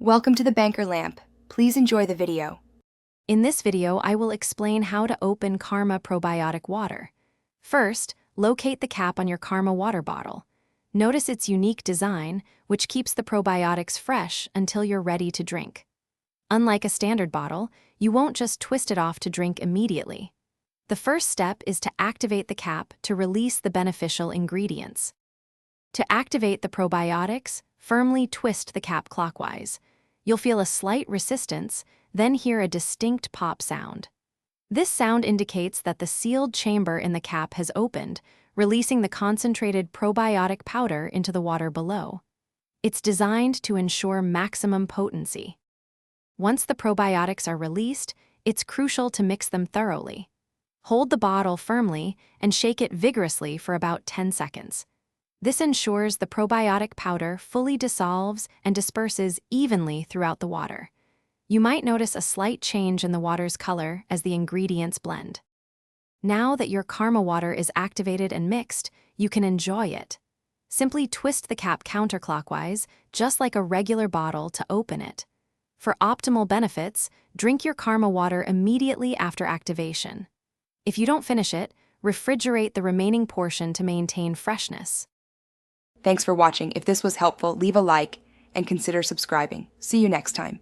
Welcome to the Banker Lamp. Please enjoy the video. In this video, I will explain how to open Karma Probiotic water. First, locate the cap on your Karma water bottle. Notice its unique design, which keeps the probiotics fresh until you're ready to drink. Unlike a standard bottle, you won't just twist it off to drink immediately. The first step is to activate the cap to release the beneficial ingredients. To activate the probiotics, firmly twist the cap clockwise. You'll feel a slight resistance, then hear a distinct pop sound. This sound indicates that the sealed chamber in the cap has opened, releasing the concentrated probiotic powder into the water below. It's designed to ensure maximum potency. Once the probiotics are released, it's crucial to mix them thoroughly. Hold the bottle firmly and shake it vigorously for about 10 seconds. This ensures the probiotic powder fully dissolves and disperses evenly throughout the water. You might notice a slight change in the water's color as the ingredients blend. Now that your Karma water is activated and mixed, you can enjoy it. Simply twist the cap counterclockwise, just like a regular bottle, to open it. For optimal benefits, drink your Karma water immediately after activation. If you don't finish it, refrigerate the remaining portion to maintain freshness. Thanks for watching. If this was helpful, leave a like and consider subscribing. See you next time.